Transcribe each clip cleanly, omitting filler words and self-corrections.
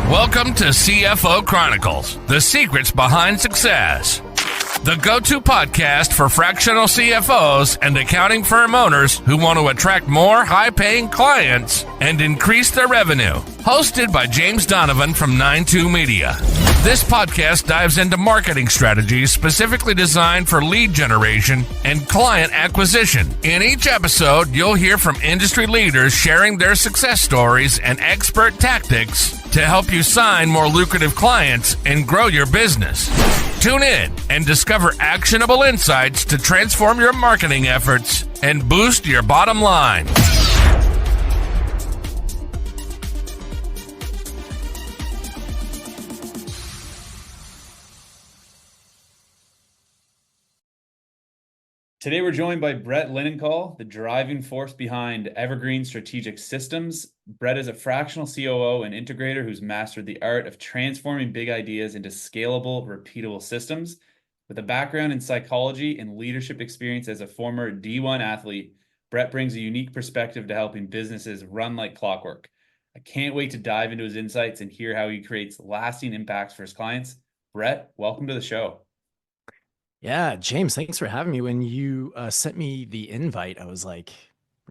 Welcome to CFO Chronicles, the secrets behind success. The go-to podcast for fractional CFOs and accounting firm owners who want to attract more high-paying clients and increase their revenue. Hosted by James Donovan from 92 Media. This podcast dives into marketing strategies specifically designed for lead generation and client acquisition. In each episode, you'll hear from industry leaders sharing their success stories and expert tactics to help you sign more lucrative clients and grow your business. Tune in and discover actionable insights to transform your marketing efforts and boost your bottom line. Today, we're joined by Brett Linnenkohl, the driving force behind Evergreen Strategic Systems. Brett is a fractional COO and integrator who's mastered the art of transforming big ideas into scalable, repeatable systems. With a background in psychology and leadership experience as a former D1 athlete, Brett brings a unique perspective to helping businesses run like clockwork. I can't wait to dive into his insights and hear how he creates lasting impacts for his clients. Brett, welcome to the show. Yeah, James, thanks for having me. When you sent me the invite, I was like,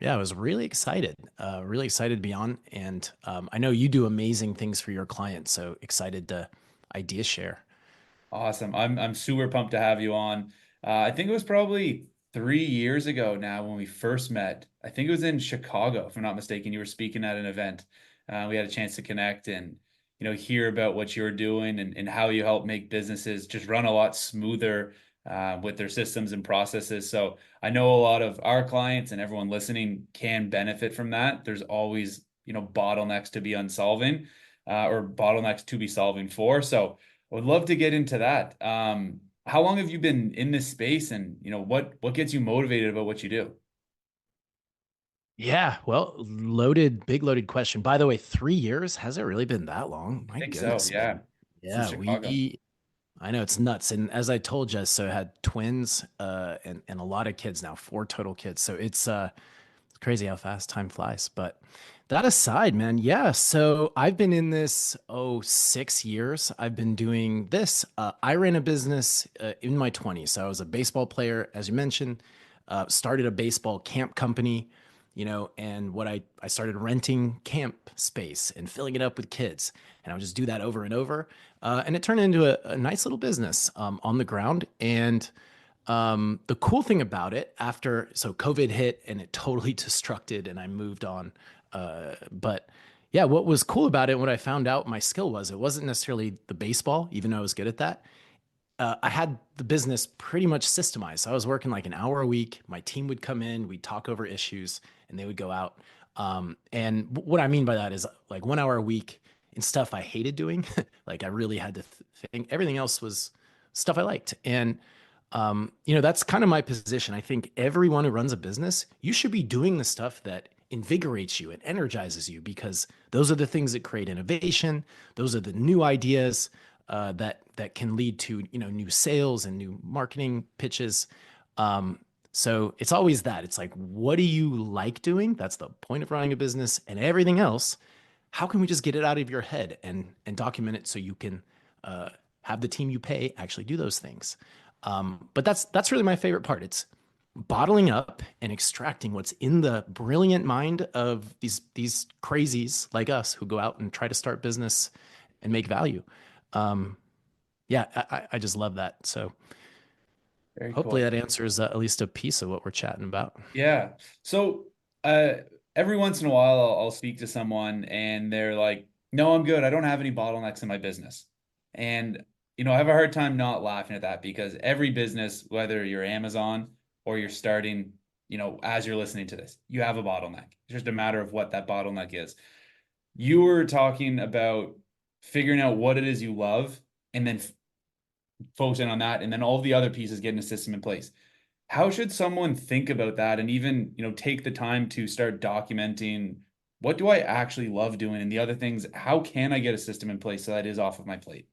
I was really excited to be on. And I know you do amazing things for your clients, so excited to idea share. Awesome. I'm super pumped to have you on. I think it was probably 3 years ago now when we first met. I think it was in Chicago, if I'm not mistaken. You were speaking at an event. We had a chance to connect and hear about what you're doing and how you help make businesses just run a lot smoother with their systems and processes. So I know a lot of our clients and everyone listening can benefit from that. There's always, bottlenecks to be unsolving or bottlenecks to be solving for. So I would love to get into that. How long have you been in this space and, what gets you motivated about what you do? Yeah, well, big loaded question. By the way, 3 years, has it really been that long? I think so, yeah. Yeah, I know it's nuts. And as I told you, so I had twins and a lot of kids now, 4 total kids. So it's crazy how fast time flies. But that aside, man, yeah. So I've been in this, 6 years. I've been doing this. I ran a business in my 20s. So I was a baseball player, as you mentioned, started a baseball camp company, and I started renting camp space and filling it up with kids. And I would just do that over and over. And it turned into a nice little business on the ground. And the cool thing about it so COVID hit and it totally destructed and I moved on. But yeah, what was cool about it, what I found out my skill was, it wasn't necessarily the baseball, even though I was good at that. I had the business pretty much systemized. So I was working like an hour a week. My team would come in, we'd talk over issues, and they would go out. And what I mean by that is like 1 hour a week in stuff I hated doing. Like I really had to think. Everything else was stuff I liked. And, that's kind of my position. I think everyone who runs a business, you should be doing the stuff that invigorates you and energizes you, because those are the things that create innovation. Those are the new ideas that can lead to new sales and new marketing pitches. So it's always that. It's like, what do you like doing? That's the point of running a business. And everything else, how can we just get it out of your head and document it so you can have the team you pay actually do those things? But that's really my favorite part. It's bottling up and extracting what's in the brilliant mind of these crazies like us who go out and try to start business and make value. I just love that. So Very hopefully cool. that answers at least a piece of what we're chatting about. Yeah. So every once in a while, I'll speak to someone and they're like, no, I'm good. I don't have any bottlenecks in my business. And, I have a hard time not laughing at that, because every business, whether you're Amazon or you're starting, as you're listening to this, you have a bottleneck. It's just a matter of what that bottleneck is. You were talking about figuring out what it is you love and then focusing on that, and then all the other pieces, getting a system in place. How should someone think about that and even, take the time to start documenting, what do I actually love doing? And the other things, how can I get a system in place so that is off of my plate?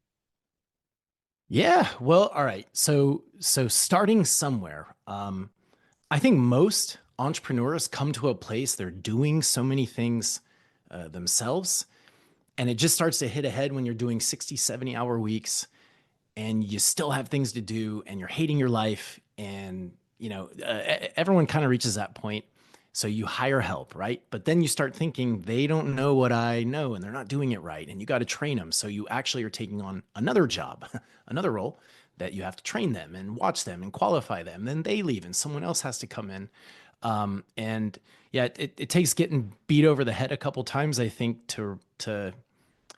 Yeah, well, all right. So starting somewhere. I think most entrepreneurs come to a place they're doing so many things themselves, And it just starts to hit ahead when you're doing 60, 70-hour weeks and you still have things to do and you're hating your life. And, everyone kind of reaches that point. So you hire help, right? But then you start thinking they don't know what I know and they're not doing it right. And you got to train them. So you actually are taking on another job, another role that you have to train them and watch them and qualify them. Then they leave and someone else has to come in. And yeah, it takes getting beat over the head a couple times, I think, to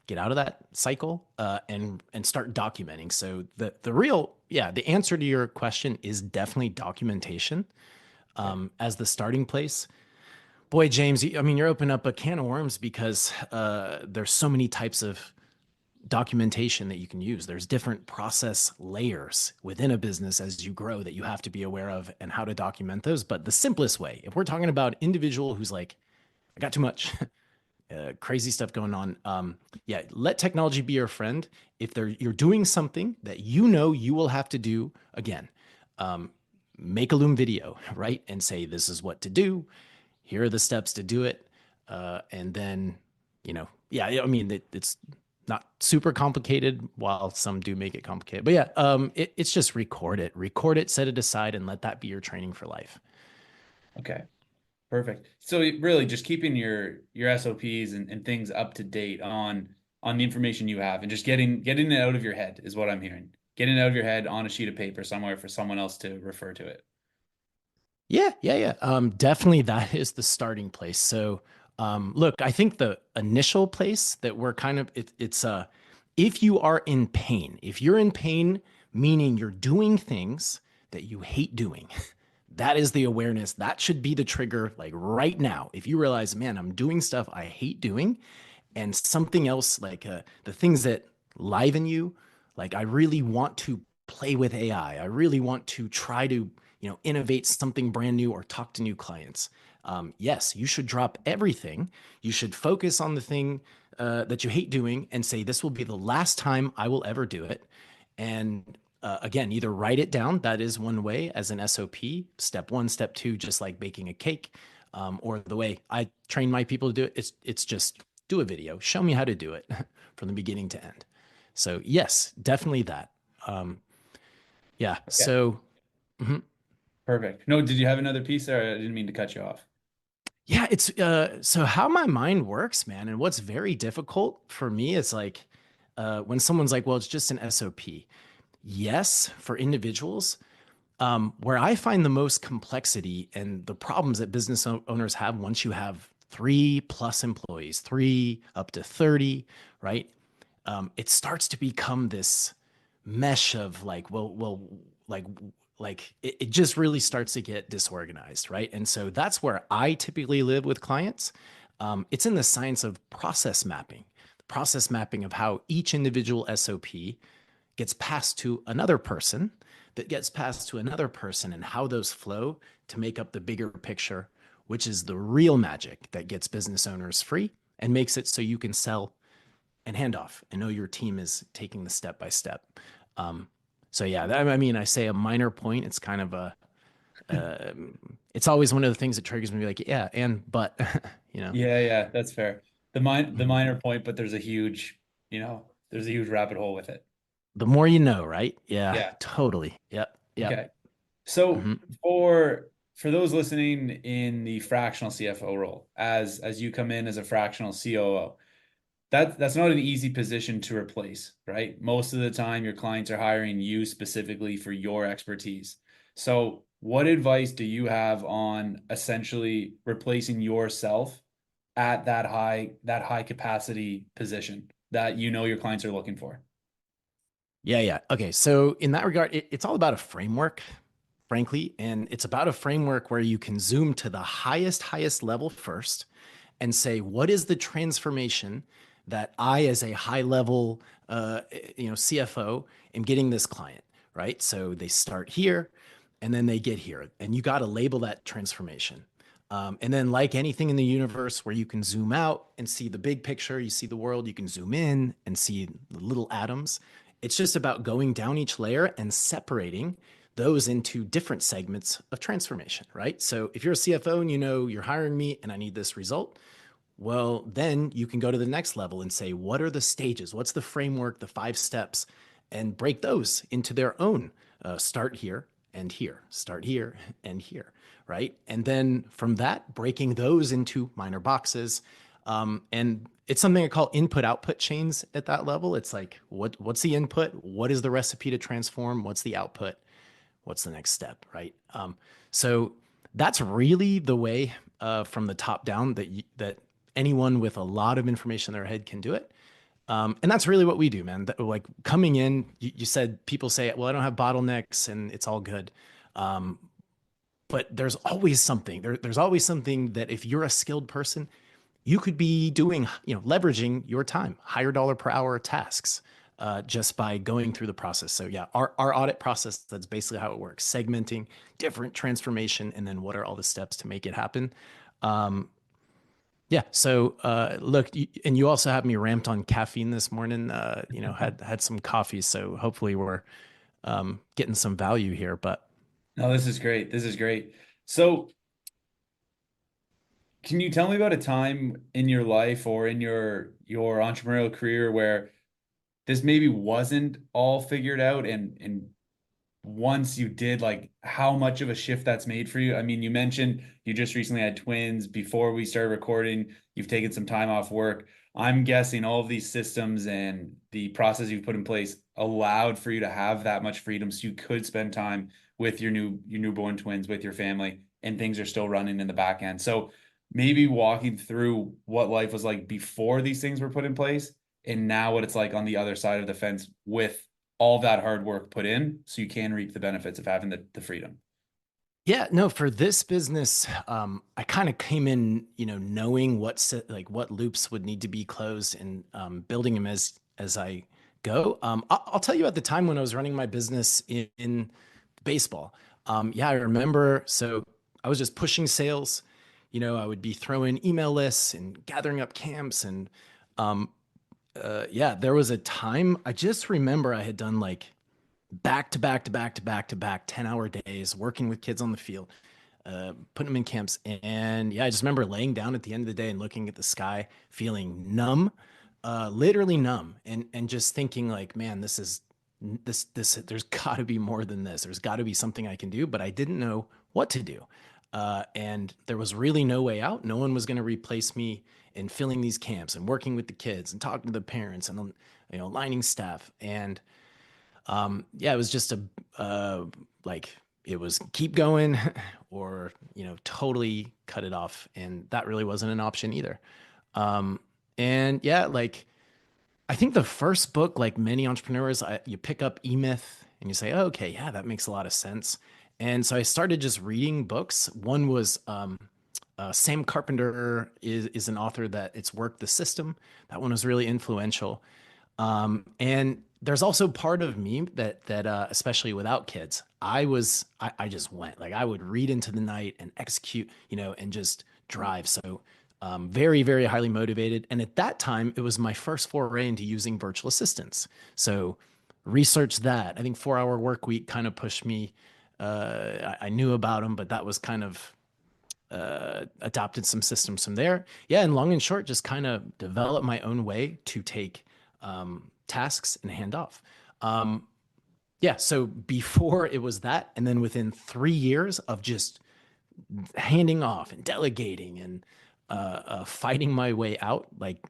get out of that cycle and start documenting. So the answer to your question is definitely documentation as the starting place. Boy, James, I mean, you're opening up a can of worms because there's so many types of documentation that you can use. There's different process layers within a business as you grow that you have to be aware of and how to document those. But the simplest way, if we're talking about individual who's like, I got too much crazy stuff going on. Let technology be your friend. If you're doing something that you know you will have to do again, make a Loom video, right? And say, this is what to do. Here are the steps to do it. And then, I mean, it's not super complicated while some do make it complicated, but it's just record it, set it aside and let that be your training for life. Okay. Perfect. So really just keeping your SOPs and things up to date on the information you have and just getting it out of your head is what I'm hearing. Getting it out of your head on a sheet of paper somewhere for someone else to refer to it. Yeah. Definitely that is the starting place. So, look, I think the initial place that we're kind of, it's if you are in pain, if you're in pain, meaning you're doing things that you hate doing, that is the awareness. That should be the trigger, like right now. If you realize, man, I'm doing stuff I hate doing, and something else like the things that liven you, like I really want to play with AI. I really want to try to, innovate something brand new or talk to new clients. Yes, you should drop everything. You should focus on the thing that you hate doing and say, this will be the last time I will ever do it. And again, either write it down. That is one way as an SOP, step 1, step 2, just like baking a cake. Or the way I train my people to do it, it's just do a video, show me how to do it from the beginning to end. So yes, definitely that. Okay. So. Mhm. Perfect. No, did you have another piece there? I didn't mean to cut you off. Yeah, it's so how my mind works, man, and what's very difficult for me is like when someone's like, well, it's just an SOP. Yes, for individuals, where I find the most complexity and the problems that business owners have once you have 3+ employees, 3 up to 30, right? It starts to become this mesh of like, it just really starts to get disorganized, right? And so that's where I typically live with clients. It's in the science of process mapping, the process mapping of how each individual SOP gets passed to another person that gets passed to another person and how those flow to make up the bigger picture, which is the real magic that gets business owners free and makes it so you can sell and hand off and know your team is taking the step by step. So yeah, I mean, I say a minor point. It's kind of it's always one of the things that triggers me, like, but Yeah, that's fair. The minor point, but there's a huge, there's a huge rabbit hole with it. The more you know, right? Yeah, Yeah. totally. Yep. Okay. So Mm-hmm. for those listening in the fractional CFO role, as you come in as a fractional COO, that's not an easy position to replace, right? Most of the time, your clients are hiring you specifically for your expertise. So, what advice do you have on essentially replacing yourself at that high capacity position that your clients are looking for? Yeah. Okay. So in that regard, it's all about a framework, frankly, and it's about a framework where you can zoom to the highest level first and say, what is the transformation that I, as a high level, CFO, am getting this client, right? So they start here, and then they get here, and you got to label that transformation. And then, like anything in the universe, where you can zoom out and see the big picture, you see the world, you can zoom in and see the little atoms. It's just about going down each layer and separating those into different segments of transformation, right? So if you're a CFO and you're hiring me and I need this result, Well, then you can go to the next level and say, what are the stages? What's the framework, the 5 steps, and break those into their own. Start here and here, start here and here, right? And then from that, breaking those into minor boxes. And it's something I call input output chains at that level. It's like, what's the input? What is the recipe to transform? What's the output? What's the next step, right? So that's really the way from the top down that anyone with a lot of information in their head can do it. And that's really what we do, man. Like coming in, you said people say, well, I don't have bottlenecks and it's all good. But there's always something. There's always something that if you're a skilled person, you could be doing, leveraging your time, higher dollar per hour tasks, just by going through the process. So yeah, our audit process, that's basically how it works: segmenting different transformation, and then what are all the steps to make it happen. Yeah. So look, and you also had me ramped on caffeine this morning. Had some coffee, so hopefully we're getting some value here. But No, this is great. This is great. So, can you tell me about a time in your life or in your entrepreneurial career where this maybe wasn't all figured out, and once you did, like how much of a shift that's made for you? I mean, you mentioned you just recently had twins. Before we started recording, you've taken some time off work. I'm guessing all of these systems and the process you've put in place allowed for you to have that much freedom so you could spend time with your newborn twins, with your family, and things are still running in the back end. So maybe walking through what life was like before these things were put in place and now what it's like on the other side of the fence with all that hard work put in so you can reap the benefits of having the freedom. yeah, no, for this business, I kind of came in, knowing what loops would need to be closed, and building them as I go. I'll tell you at the time when I was running my business in baseball. Yeah, I remember. So I was just pushing sales. I would be throwing email lists and gathering up camps, and yeah, there was a time I just remember I had done like back to back to back to back to back 10-hour days working with kids on the field, putting them in camps. And yeah, I just remember laying down at the end of the day and looking at the sky, feeling numb, literally numb, and just thinking like, man, there's got to be more than this. There's got to be something I can do, but I didn't know what to do. And there was really no way out. No one was going to replace me in filling these camps and working with the kids and talking to the parents and lining staff. And yeah, it was just like it was keep going or totally cut it off, and that really wasn't an option either. Um, and yeah, like I think the first book, like many entrepreneurs, you pick up E-Myth and you say, oh, okay, yeah, that makes a lot of sense. And so I started just reading books. One was Sam Carpenter is an author that it's work the system. That one was really influential. And there's also part of me that especially without kids, I just went like I would read into the night and execute, and just drive. So very, very highly motivated. And at that time, it was my first foray into using virtual assistants. So research that. I think 4 Hour Work Week kind of pushed me. I knew about them, but that was kind of adopted some systems from there. Yeah, and long and short, just kind of develop my own way to take tasks and hand off. Yeah, so before it was that, and then within 3 years of just handing off and delegating and fighting my way out, like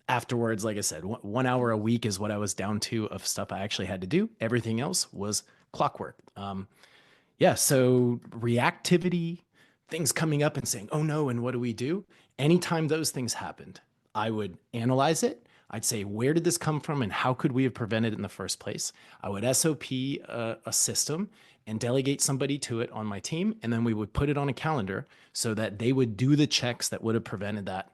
afterwards, like I said, 1 hour a week is what I was down to of stuff I actually had to do. Everything else was clockwork. Yeah, so reactivity, things coming up and saying, oh no, and what do we do? Anytime those things happened, I would analyze it. I'd say, where did this come from and how could we have prevented it in the first place? I would SOP a system and delegate somebody to it on my team. And then we would put it on a calendar so that they would do the checks that would have prevented that.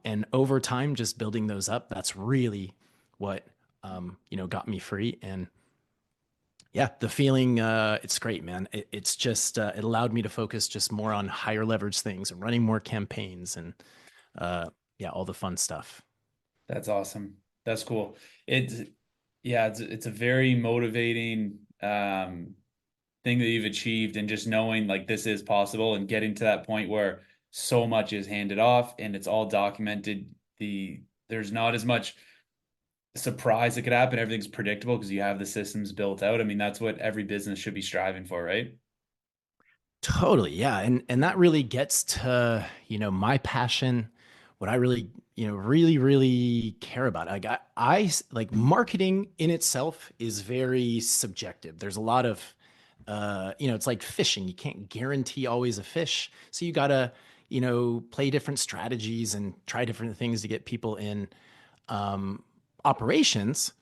And over time, just building those up, that's really what, got me free. And yeah, the feeling, it's great, man. It's just, it allowed me to focus just more on higher leverage things and running more campaigns and, yeah, all the fun stuff. That's awesome. That's cool. It's yeah, it's a very motivating thing that you've achieved, and just knowing like this is possible and getting to that point where so much is handed off and it's all documented. There's not as much surprise that could happen. Everything's predictable because you have the systems built out. I mean, that's what every business should be striving for, right? Totally. Yeah. And that really gets to, my passion, what I really, really care about. Like marketing in itself is very subjective. There's a lot of, it's like fishing. You can't guarantee always a fish. So you gotta, play different strategies and try different things to get people in. Operations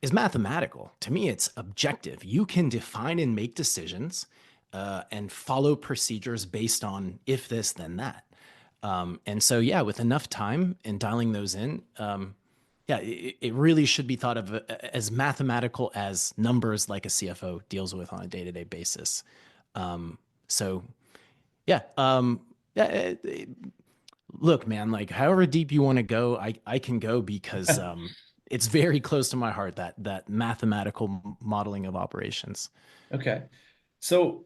is mathematical. To me, it's objective. You can define and make decisions and follow procedures based on if this, then that. And so, yeah, with enough time and dialing those in, yeah, it really should be thought of as mathematical as numbers like a CFO deals with on a day-to-day basis. So, yeah, yeah, look, man, like however deep you want to go, I can go because it's very close to my heart, that mathematical modeling of operations. Okay. So,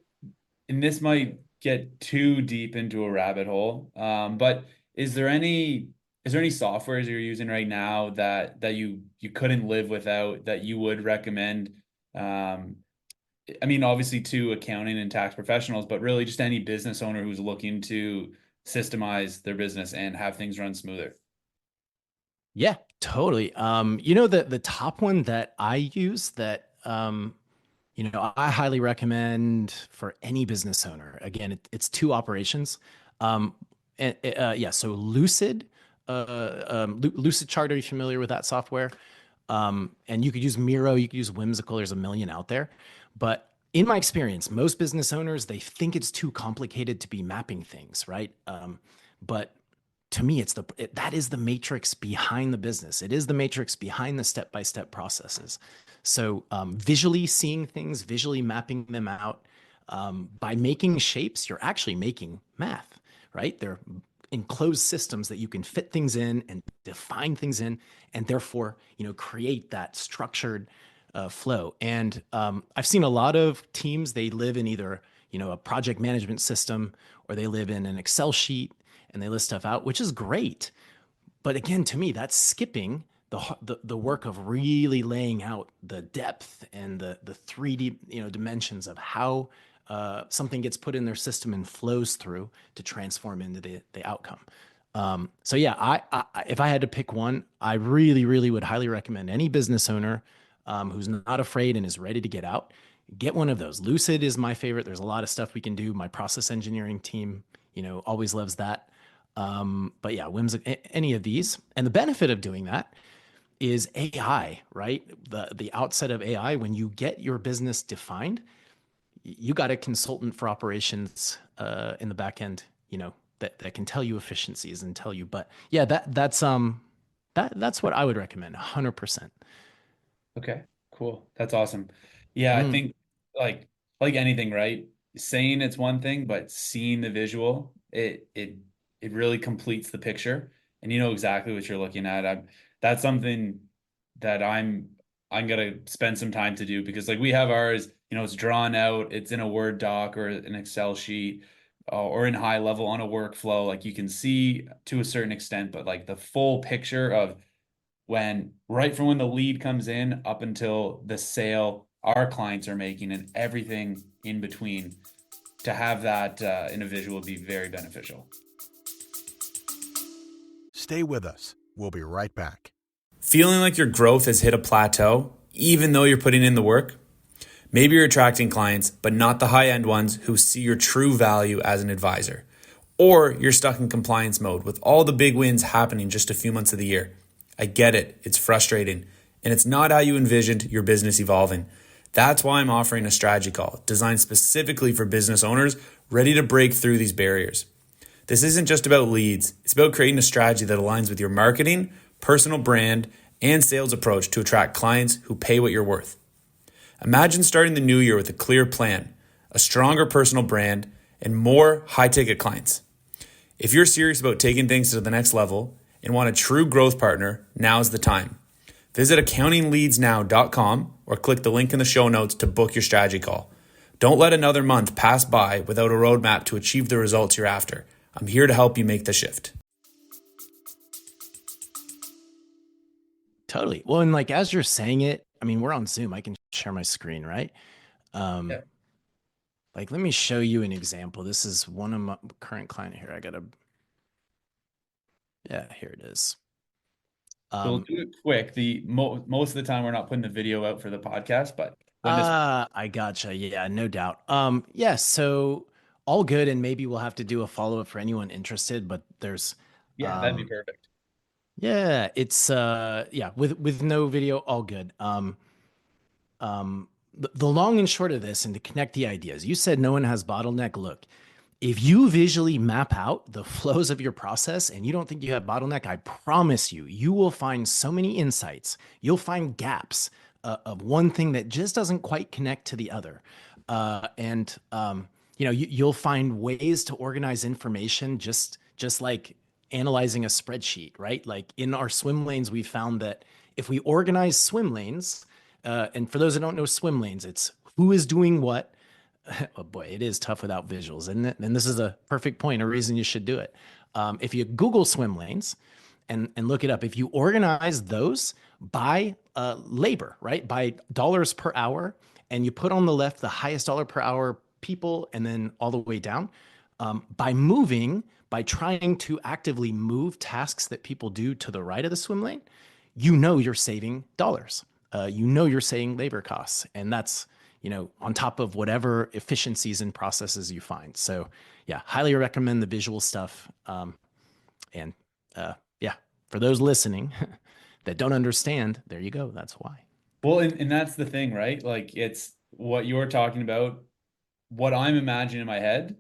and this might get too deep into a rabbit hole, but is there any softwares you're using right now that you couldn't live without that you would recommend? I mean, obviously to accounting and tax professionals, but really just any business owner who's looking to systemize their business and have things run smoother. Yeah, totally. The top one that I use that I highly recommend for any business owner. Again, it's two operations. Yeah, so Lucidchart. Are you familiar with that software? And you could use Miro, you could use Whimsical. There's a million out there, but in my experience, most business owners, they think it's too complicated to be mapping things, right? But to me, that is the matrix behind the business. It is the matrix behind the step-by-step processes. So visually seeing things, visually mapping them out, by making shapes, you're actually making math, right? They're enclosed systems that you can fit things in and define things in, and therefore, create that structured flow. And I've seen a lot of teams, they live in either, a project management system, or they live in an Excel sheet and they list stuff out, which is great. But again, to me, that's skipping the work of really laying out the depth and the 3D dimensions of how something gets put in their system and flows through to transform into the outcome. So yeah, I if I had to pick one, I really, really would highly recommend any business owner who's not afraid and is ready to get out, get one of those. Lucid is my favorite. There's a lot of stuff we can do. My process engineering team, always loves that. But yeah, any of these. And the benefit of doing that is AI, right? The outset of AI, when you get your business defined, you got a consultant for operations in the back end, that can tell you efficiencies and tell you. But yeah, that's what I would recommend, 100%. Okay, cool. That's awesome. Yeah, I think like anything, right? Saying it's one thing, but seeing the visual, it really completes the picture, and you know exactly what you're looking at. That's something that I'm gonna spend some time to do because like we have ours, it's drawn out, it's in a Word doc or an Excel sheet, or in high level on a workflow. Like you can see to a certain extent, but like the full picture of right from when the lead comes in up until the sale our clients are making and everything in between, to have that in a visual would be very beneficial. Stay with us. We'll be right back. Feeling like your growth has hit a plateau, even though you're putting in the work? Maybe you're attracting clients, but not the high-end ones who see your true value as an advisor. Or you're stuck in compliance mode with all the big wins happening just a few months of the year. I get it. It's frustrating. And it's not how you envisioned your business evolving. That's why I'm offering a strategy call designed specifically for business owners ready to break through these barriers. This isn't just about leads. It's about creating a strategy that aligns with your marketing, personal brand, and sales approach to attract clients who pay what you're worth. Imagine starting the new year with a clear plan, a stronger personal brand, and more high-ticket clients. If you're serious about taking things to the next level and want a true growth partner, now's the time. Visit accountingleadsnow.com or click the link in the show notes to book your strategy call. Don't let another month pass by without a roadmap to achieve the results you're after. I'm here to help you make the shift. Totally. Well, and like as you're saying it, I mean, we're on Zoom. I can share my screen, right? Yeah. Like, let me show you an example. This is one of my current client here. Yeah, here it is. So we'll do it quick. Most of the time we're not putting the video out for the podcast, but when this I gotcha. Yeah, no doubt. Yeah, so all good, and maybe we'll have to do a follow-up for anyone interested, but there's that'd be perfect. yeah, it's yeah, with no video, all good. The long and short of this, and to connect the ideas, you said no one has bottleneck. Look, if you visually map out the flows of your process and you don't think you have bottleneck, I promise you, you will find so many insights. You'll find gaps of one thing that just doesn't quite connect to the other. You'll find ways to organize information just like analyzing a spreadsheet, right? Like in our swim lanes, we found that if we organize swim lanes, and for those that don't know swim lanes, it's who is doing what. Oh boy, it is tough without visuals, isn't it? And this is a perfect point, a reason you should do it. If you Google swim lanes and look it up, if you organize those by labor, right, by dollars per hour, and you put on the left the highest dollar per hour people, and then all the way down, by trying to actively move tasks that people do to the right of the swim lane, you know you're saving dollars. You know you're saving labor costs, and that's on top of whatever efficiencies and processes you find. So yeah, highly recommend the visual stuff. Yeah, for those listening that don't understand, there you go. That's why. Well, and that's the thing, right? Like it's what you're talking about. What I'm imagining in my head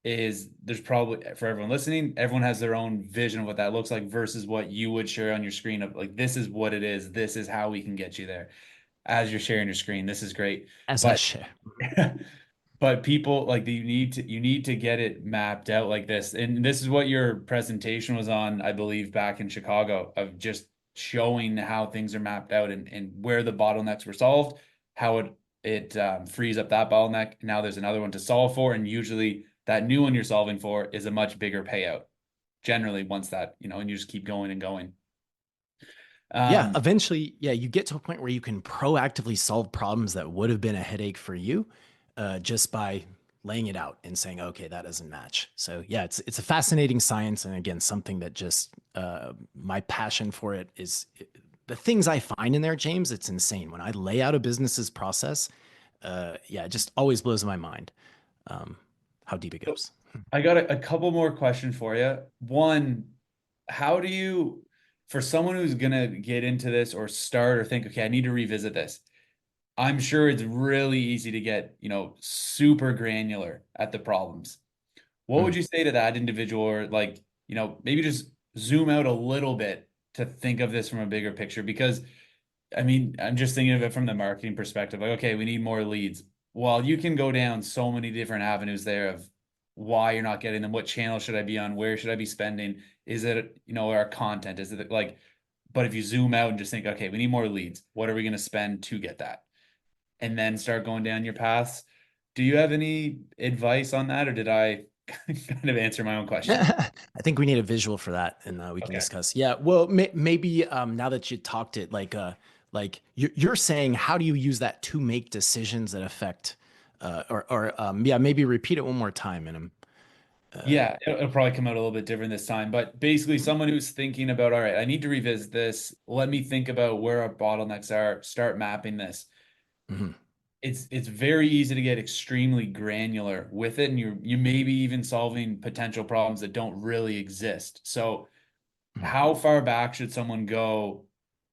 is there's probably, for everyone listening, everyone has their own vision of what that looks like versus what you would share on your screen of like, this is what it is. This is how we can get you there. As you're sharing your screen, this is great. As I share. But people like you need to get it mapped out like this. And this is what your presentation was on, I believe, back in Chicago, of just showing how things are mapped out and where the bottlenecks were solved, how it frees up that bottleneck. Now there's another one to solve for, and usually that new one you're solving for is a much bigger payout. Generally, once that, and you just keep going and going. Yeah, eventually, you get to a point where you can proactively solve problems that would have been a headache for you, just by laying it out and saying, okay, that doesn't match. So yeah, it's a fascinating science, and again, something that just my passion for it is the things I find in there, James. It's insane when I lay out a business's process. It just always blows my mind how deep it goes. I got a couple more questions for you. One, how do you, for someone who's gonna get into this or start or think, okay, I need to revisit this, I'm sure it's really easy to get, super granular at the problems. What would you say to that individual, or like, maybe just zoom out a little bit to think of this from a bigger picture? Because I mean, I'm just thinking of it from the marketing perspective. Like, okay, we need more leads. Well, you can go down so many different avenues there of why you're not getting them. What channel should I be on? Where should I be spending? Is it, our content? Is it like, but if you zoom out and just think, okay, we need more leads. What are we going to spend to get that? And then start going down your paths. Do you have any advice on that, or did I kind of answer my own question? I think we need a visual for that, and we can discuss. Yeah, well, maybe now that you talked it, like you're saying, how do you use that to make decisions that affect, maybe repeat it one more time, and I'm. Yeah, it'll probably come out a little bit different this time, but basically someone who's thinking about, all right, I need to revisit this. Let me think about where our bottlenecks are, start mapping this. Mm-hmm. It's very easy to get extremely granular with it, and you may be even solving potential problems that don't really exist. So how far back should someone go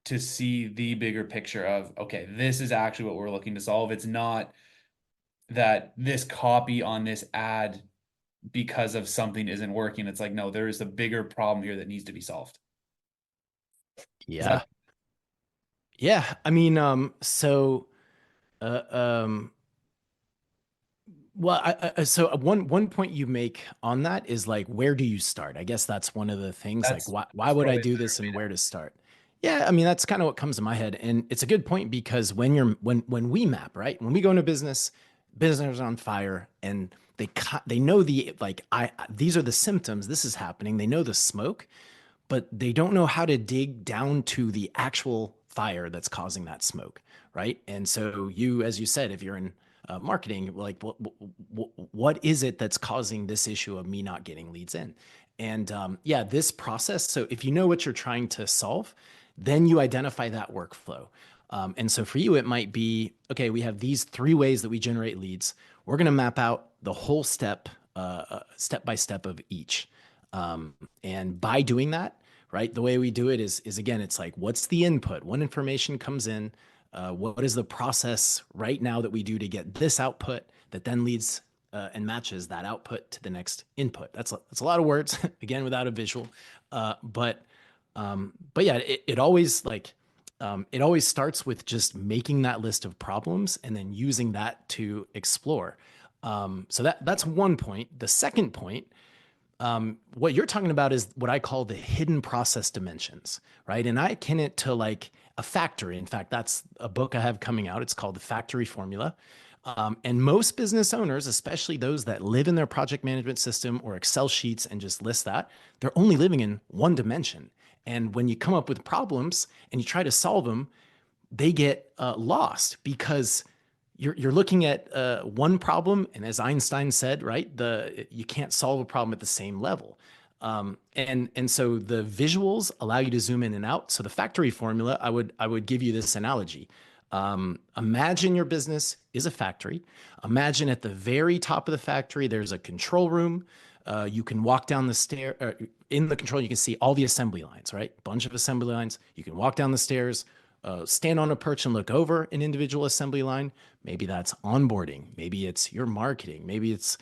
to see the bigger picture of, okay, this is actually what we're looking to solve? It's not that this copy on this ad because of something isn't working. It's like, no, there is a bigger problem here that needs to be solved. Yeah. Yeah. I mean, well, so one point you make on that is like, where do you start? I guess that's one of the things. Like, why would I do this, and where to start? Yeah, I mean, that's kind of what comes to my head, and it's a good point, because when we map, right, when we go into business are on fire, and they know these are the symptoms. This is happening. They know the smoke, but they don't know how to dig down to the actual fire that's causing that smoke, right? And so as you said, if you're in marketing, like what is it that's causing this issue of me not getting leads in? And this process. So if you know what you're trying to solve, then you identify that workflow. And so for you, it might be, okay, we have these 3 ways that we generate leads. We're going to map out the whole step by step of each. And by doing that, right, the way we do it is again, it's like, what's the input? What information comes in? What is the process right now that we do to get this output that then leads and matches that output to the next input? That's a lot of words, again, without a visual. But yeah, it always it always starts with just making that list of problems and then using that to explore. So that's one point. The second point, what you're talking about is what I call the hidden process dimensions, right? And I akin it to like a factory. In fact, that's a book I have coming out. It's called The Factory Formula. And most business owners, especially those that live in their project management system or Excel sheets and just list that, they're only living in one dimension. And when you come up with problems and you try to solve them, they get lost because you're looking at one problem, and as Einstein said, right, you can't solve a problem at the same level. And so the visuals allow you to zoom in and out. So the factory formula, I would give you this analogy. Imagine your business is a factory. Imagine at the very top of the factory, there's a control room. You can walk down the stair. In the control, you can see all the assembly lines, right? Bunch of assembly lines. You can walk down the stairs, stand on a perch and look over an individual assembly line. Maybe that's onboarding. Maybe it's your marketing. Maybe it's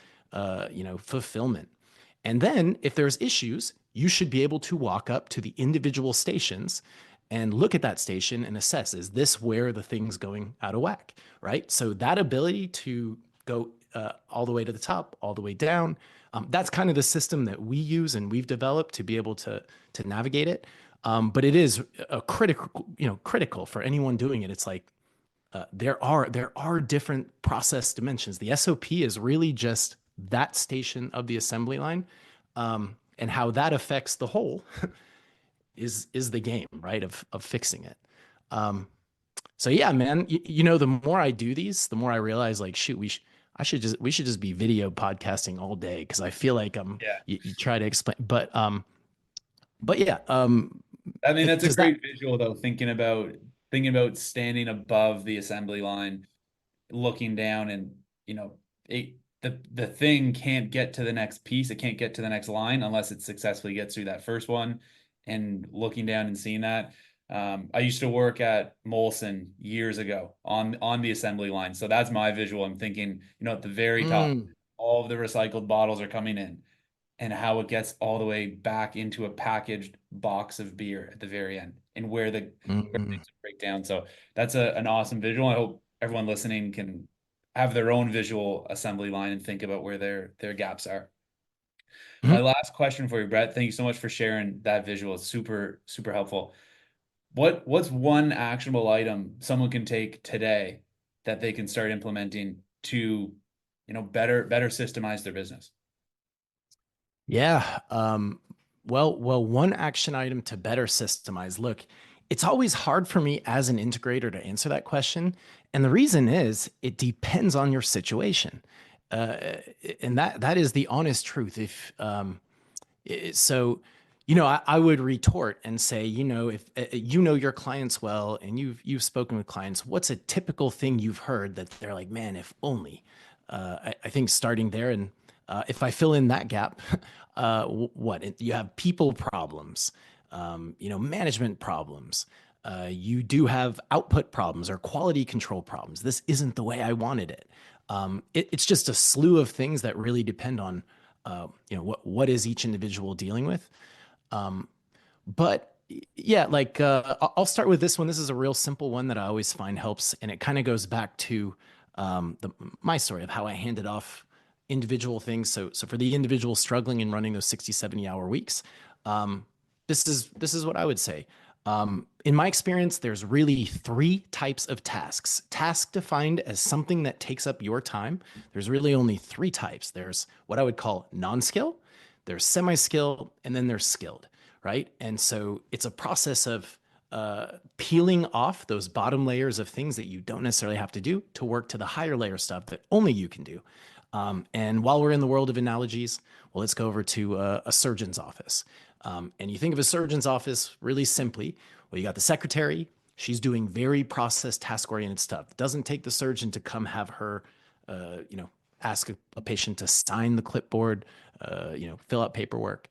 fulfillment. And then if there's issues, you should be able to walk up to the individual stations and look at that station and assess, is this where the thing's going out of whack, right? So that ability to go all the way to the top, all the way down, that's kind of the system that we use and we've developed to be able to navigate it. But it is a critical for anyone doing it. It's like there are different process dimensions. The SOP is really just that station of the assembly line, and how that affects the whole is the game, right? Of fixing it. So yeah, man, the more I do these, the more I realize, like, shoot, we should just be video podcasting all day, because I feel like you try to explain, but yeah. I mean, that's a great visual though, thinking about standing above the assembly line, looking down, and the thing can't get to the next piece. It can't get to the next line unless it successfully gets through that first one, and looking down and seeing that. I used to work at Molson years ago on the assembly line. So that's my visual. I'm thinking, at the very top, all of the recycled bottles are coming in, and how it gets all the way back into a packaged box of beer at the very end, and where things break down. So that's an awesome visual. I hope everyone listening can have their own visual assembly line and think about where their gaps are. My last question for you, Brett, thank you so much for sharing that visual. It's super, super helpful. What's one actionable item someone can take today that they can start implementing to, better systemize their business? Yeah. Well, one action item to better systemize. Look, it's always hard for me as an integrator to answer that question. And the reason is it depends on your situation. And that is the honest truth. I would retort and say, if your clients well, and you've spoken with clients, what's a typical thing you've heard that they're like, man, if only? I think starting there, and if I fill in that gap, you have people problems, management problems. You do have output problems or quality control problems. This isn't the way I wanted it. It's just a slew of things that really depend on, what is each individual dealing with. But yeah, I'll start with this one. This is a real simple one that I always find helps. And it kind of goes back to my story of how I handed off individual things. So for the individual struggling and running those 60, 70 hour weeks, this is what I would say. In my experience, there's really 3 types of tasks. Task defined as something that takes up your time. There's really only 3 types. There's what I would call non-skill, there's semi-skill, and then there's skilled, right? And so it's a process of peeling off those bottom layers of things that you don't necessarily have to do to work to the higher layer stuff that only you can do. And while we're in the world of analogies, well, let's go over to a surgeon's office. And you think of a surgeon's office really simply. Well, you got the secretary. She's doing very process, task-oriented stuff. It doesn't take the surgeon to come have her, ask a patient to sign the clipboard, fill out paperwork.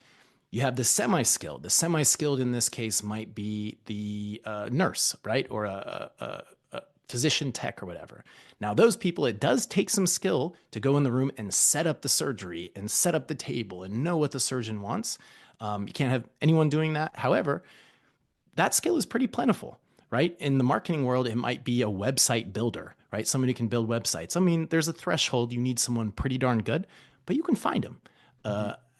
You have the semi-skilled. The semi-skilled in this case might be the nurse, right? Or a physician tech or whatever. Now, those people, it does take some skill to go in the room and set up the surgery and set up the table and know what the surgeon wants. You can't have anyone doing that. However, that skill is pretty plentiful, right? In the marketing world, it might be a website builder, right? Somebody who can build websites. I mean, there's a threshold. You need someone pretty darn good, but you can find them.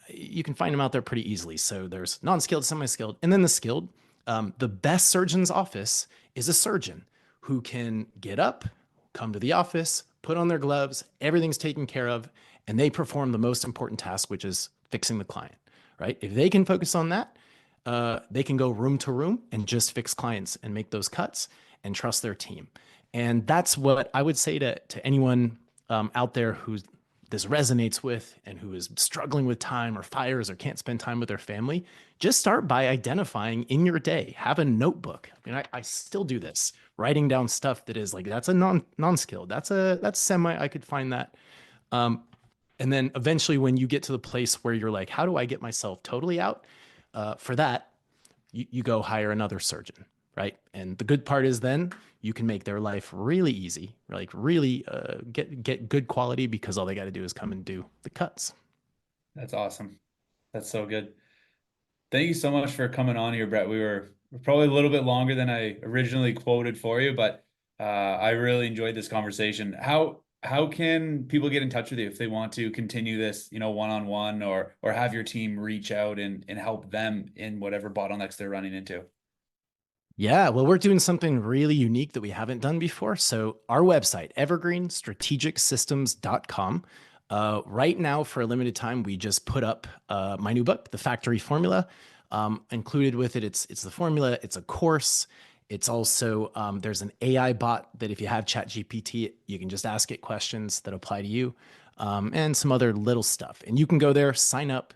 You can find them out there pretty easily. So there's non-skilled, semi-skilled, and then the skilled. The best surgeon's office is a surgeon who can get up, come to the office, put on their gloves, everything's taken care of, and they perform the most important task, which is fixing the client, right? If they can focus on that, they can go room to room and just fix clients and make those cuts and trust their team. And that's what I would say to anyone out there who this resonates with and who is struggling with time or fires or can't spend time with their family. Just start by identifying in your day. Have a notebook. I mean, I still do this, writing down stuff that is like, that's a non-skilled. That's semi, I could find that. And then eventually when you get to the place where you're like, how do I get myself totally out? For that, you go hire another surgeon, right? And the good part is then you can make their life really easy, like really get good quality because all they got to do is come and do the cuts. That's awesome. That's so good. Thank you so much for coming on here, Brett. We're probably a little bit longer than I originally quoted for you, but I really enjoyed this conversation. How can people get in touch with you if they want to continue this, one-on-one or have your team reach out and help them in whatever bottlenecks they're running into? Yeah, well, we're doing something really unique that we haven't done before. So our website, evergreenstrategicsystems.com. Right now, for a limited time, we just put up my new book, The Factory Formula. Included with it, it's the formula, it's a course. It's also, there's an AI bot that if you have ChatGPT, you can just ask it questions that apply to you, and some other little stuff. And you can go there, sign up,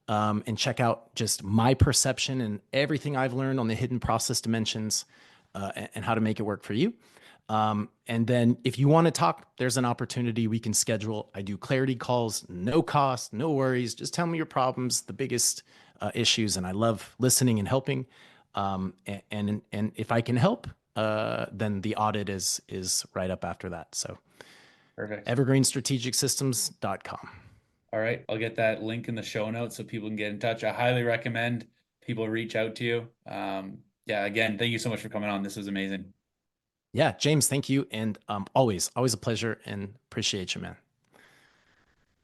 and check out just my perception and everything I've learned on the hidden process dimensions and how to make it work for you. And then if you want to talk, there's an opportunity we can schedule. I do clarity calls, no cost, no worries. Just tell me your problems, the biggest issues. And I love listening and helping. And if I can help, then the audit is right up after that. So perfect. evergreenstrategicsystems.com. All right. I'll get that link in the show notes so people can get in touch. I highly recommend people reach out to you. Again, thank you so much for coming on. This was amazing. Yeah, James, thank you. And always a pleasure and appreciate you, man.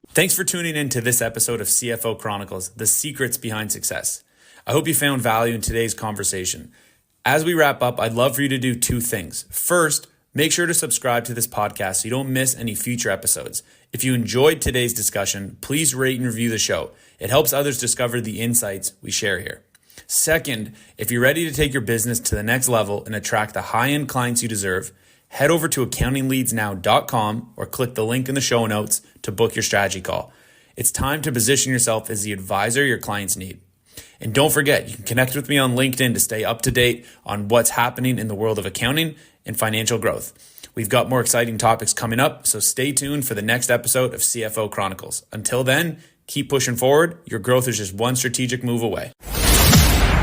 Thanks for tuning in to this episode of CFO Chronicles, the secrets behind success. I hope you found value in today's conversation. As we wrap up, I'd love for you to do 2 things. First, make sure to subscribe to this podcast so you don't miss any future episodes. If you enjoyed today's discussion, please rate and review the show. It helps others discover the insights we share here. Second, if you're ready to take your business to the next level and attract the high-end clients you deserve, head over to accountingleadsnow.com or click the link in the show notes to book your strategy call. It's time to position yourself as the advisor your clients need. And don't forget, you can connect with me on LinkedIn to stay up to date on what's happening in the world of accounting and financial growth. We've got more exciting topics coming up, so stay tuned for the next episode of CFO Chronicles. Until then, keep pushing forward. Your growth is just one strategic move away.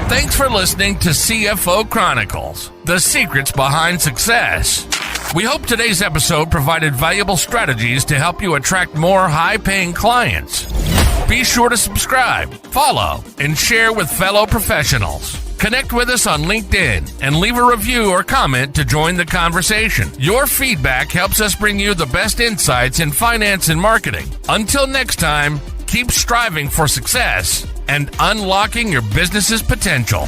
Thanks for listening to CFO Chronicles, the secrets behind success. We hope today's episode provided valuable strategies to help you attract more high-paying clients. Be sure to subscribe, follow, and share with fellow professionals. Connect with us on LinkedIn and leave a review or comment to join the conversation. Your feedback helps us bring you the best insights in finance and marketing. Until next time, keep striving for success and unlocking your business's potential.